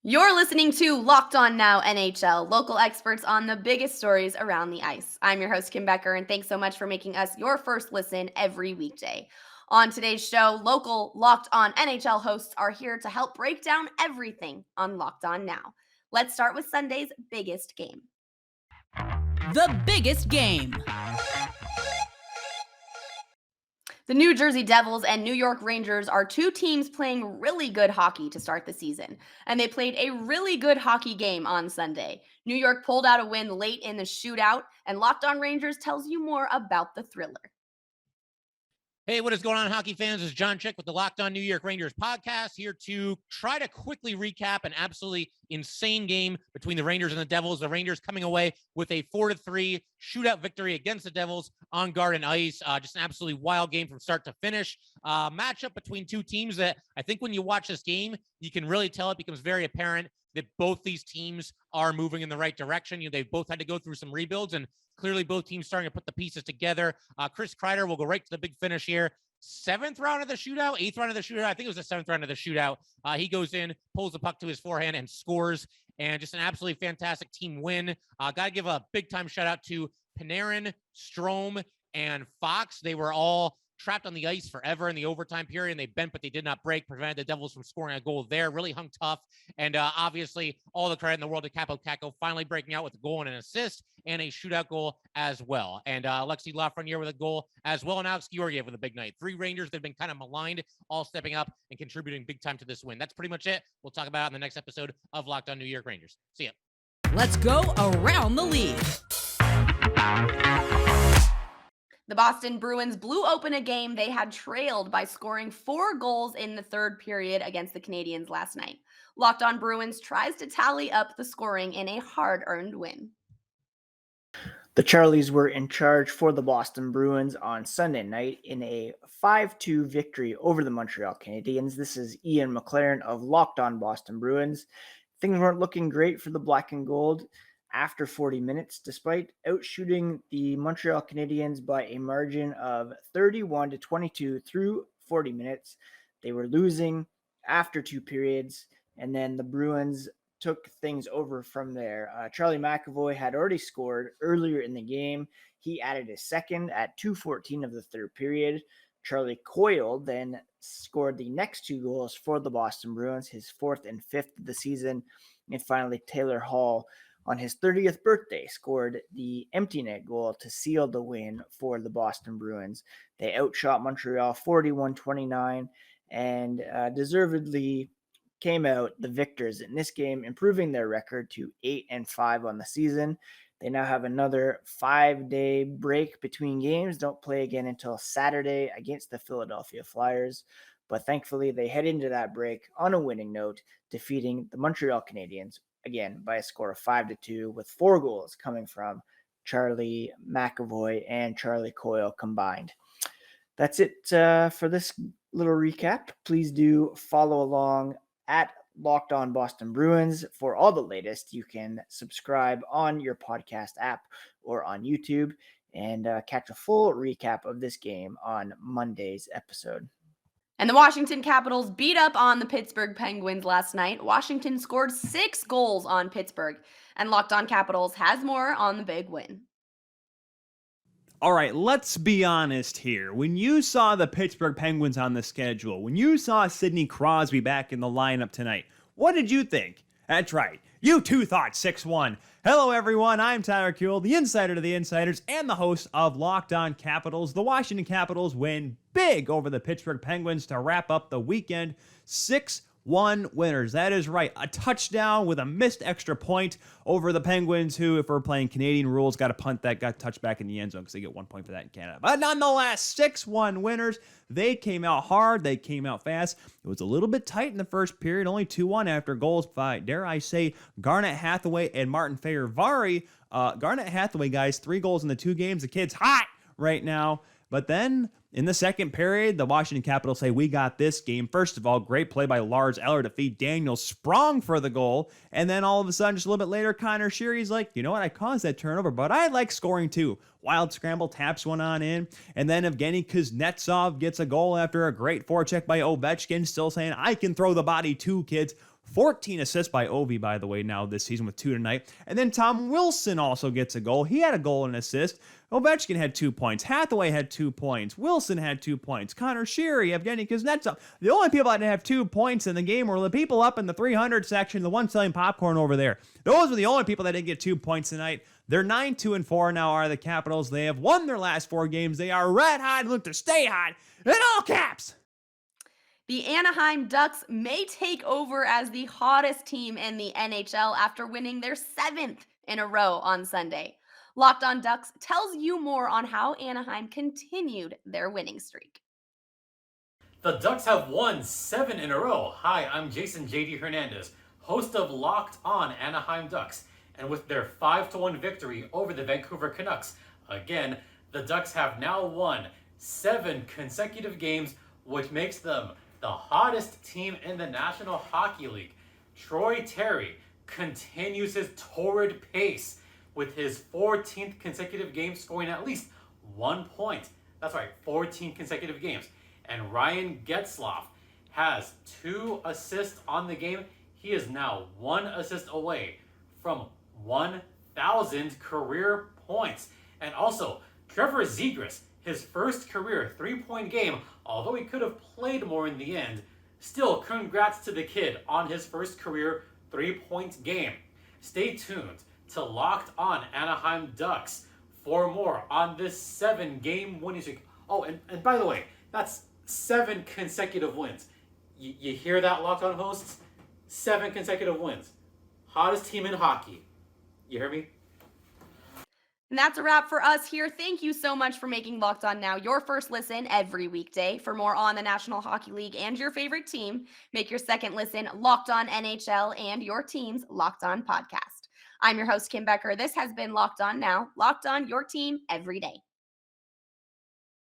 You're listening to Locked On Now NHL, local experts on the biggest stories around the ice. I'm your host, Kim Becker, and thanks so much for making us your first listen every weekday. On today's show, local Locked On NHL hosts are here to help break down everything on Locked On Now. Let's start with Sunday's biggest game. The biggest game. The New Jersey Devils and New York Rangers are two teams playing really good hockey to start the season, and they played a really good hockey game on Sunday. New York pulled out a win late in the shootout, and Locked On Rangers tells you more about the thriller. Hey, what is going on, hockey fans? This is John Chick with the Locked On New York Rangers podcast, here to try to quickly recap an absolutely insane game between the Rangers and the Devils. The Rangers coming away with a 4-3 shootout victory against the Devils on Garden Ice. Just an absolutely wild game from start to finish. Matchup between two teams that I think when you watch this game, you can really tell it becomes very apparent that both these teams are moving in the right direction. They've both had to go through some rebuilds, and clearly both teams starting to put the pieces together. Chris Kreider will go right to the big finish here. 7th round of the shootout, 8th round of the shootout. I think it was the 7th round of the shootout. He goes in, pulls the puck to his forehand and scores. And just an absolutely fantastic team win. Got to give a big time shout out to Panarin, Strome, and Fox. They were all trapped on the ice forever in the overtime period, and they bent, but they did not break, prevented the Devils from scoring a goal there. Really hung tough, and obviously all the credit in the world to Capo Caco, finally breaking out with a goal and an assist, and a shootout goal as well. And Alexi Lafreniere with a goal as well, and Alex Georgiev with a big night. 3 Rangers that have been kind of maligned, all stepping up and contributing big time to this win. That's pretty much it. We'll talk about it in the next episode of Locked On New York Rangers. See ya. Let's go around the league. The Boston Bruins blew open a game they had trailed by scoring 4 goals in the third period against the Canadiens last night. Locked On Bruins tries to tally up the scoring in a hard-earned win. The Charlies were in charge for the Boston Bruins on Sunday night in a 5-2 victory over the Montreal Canadiens. This is Ian McLaren of Locked On Boston Bruins. Things weren't looking great for the black and gold after 40 minutes, despite outshooting the Montreal Canadiens by a margin of 31-22 through 40 minutes. They were losing after 2 periods, and then the Bruins took things over from there. Charlie McAvoy had already scored earlier in the game. He added a second at 2:14 of the third period. Charlie Coyle then scored the next 2 goals for the Boston Bruins, his 4th and 5th of the season. And finally, Taylor Hall, on his 30th birthday, scored the empty net goal to seal the win for the Boston Bruins. They outshot Montreal 41-29 and deservedly came out the victors in this game, improving their record to 8-5 on the season. They now have another 5-day break between games. Don't play again until Saturday against the Philadelphia Flyers. But thankfully, they head into that break on a winning note, defeating the Montreal Canadiens again by a score of 5-2, with 4 goals coming from Charlie McAvoy and Charlie Coyle combined. That's it for this little recap. Please do follow along at Locked On Boston Bruins for all the latest. You can subscribe on your podcast app or on YouTube and catch a full recap of this game on Monday's episode. And the Washington Capitals beat up on the Pittsburgh Penguins last night. Washington scored 6 goals on Pittsburgh, and Locked On Capitals has more on the big win. All right, let's be honest here. When you saw the Pittsburgh Penguins on the schedule, when you saw Sidney Crosby back in the lineup tonight, what did you think? That's right, you too thought 6-1. Hello everyone, I'm Tyler Kuehl, the insider to the insiders and the host of Locked On Capitals. The Washington Capitals win big over the Pittsburgh Penguins to wrap up the weekend. 6-1 winners. That is right. A touchdown with a missed extra point over the Penguins, who, if we're playing Canadian rules, got a punt that got touched back in the end zone because they get 1 point for that in Canada. But nonetheless, 6-1 winners. They came out hard. They came out fast. It was a little bit tight in the first period, only 2-1 after goals by, dare I say, Garnet Hathaway and Martin Fehervary. Garnet Hathaway, guys, 3 goals in the 2 games. The kid's hot right now. But then in the second period, the Washington Capitals say, we got this game. First of all, great play by Lars Eller to feed Daniel Sprong for the goal. And then all of a sudden, just a little bit later, Connor Sheary's like, you know what, I caused that turnover, but I like scoring too. Wild scramble, taps one on in. And then Evgeny Kuznetsov gets a goal after a great forecheck by Ovechkin, still saying, I can throw the body too, kids. 14 assists by Ovi, by the way, now this season with 2 tonight. And then Tom Wilson also gets a goal. He had a goal and assist. Ovechkin had 2 points. Hathaway had 2 points. Wilson had 2 points. Connor Sheary, Evgeny Kuznetsov. The only people that have 2 points in the game were the people up in the 300 section, the one selling popcorn over there. Those were the only people that didn't get 2 points tonight. They're 9-2-4 now are the Capitals. They have won their last 4 games. They are red hot, look to stay hot in all caps. The Anaheim Ducks may take over as the hottest team in the NHL after winning their 7th in a row on Sunday. Locked On Ducks tells you more on how Anaheim continued their winning streak. The Ducks have won 7 in a row. Hi, I'm Jason JD Hernandez, host of Locked On Anaheim Ducks. And with their 5-1 victory over the Vancouver Canucks, again, the Ducks have now won 7 consecutive games, which makes them the hottest team in the National Hockey League. Troy Terry continues his torrid pace with his 14th consecutive game scoring at least 1 point. That's right, 14 consecutive games. And Ryan Getzlaf has 2 assists on the game. He is now 1 assist away from 1,000 career points. And also, Trevor Zegras, his first career 3-point game, although he could have played more in the end, still congrats to the kid on his first career 3-point game. Stay tuned to Locked On Anaheim Ducks for more on this 7-game winning streak. Oh, and by the way, that's 7 consecutive wins. You hear that, Locked On hosts? 7 consecutive wins. Hottest team in hockey. You hear me? And that's a wrap for us here. Thank you so much for making Locked On Now your first listen every weekday. For more on the National Hockey League and your favorite team, make your second listen Locked On NHL and your team's Locked On podcast. I'm your host, Kim Becker. This has been Locked On Now, Locked On your team every day.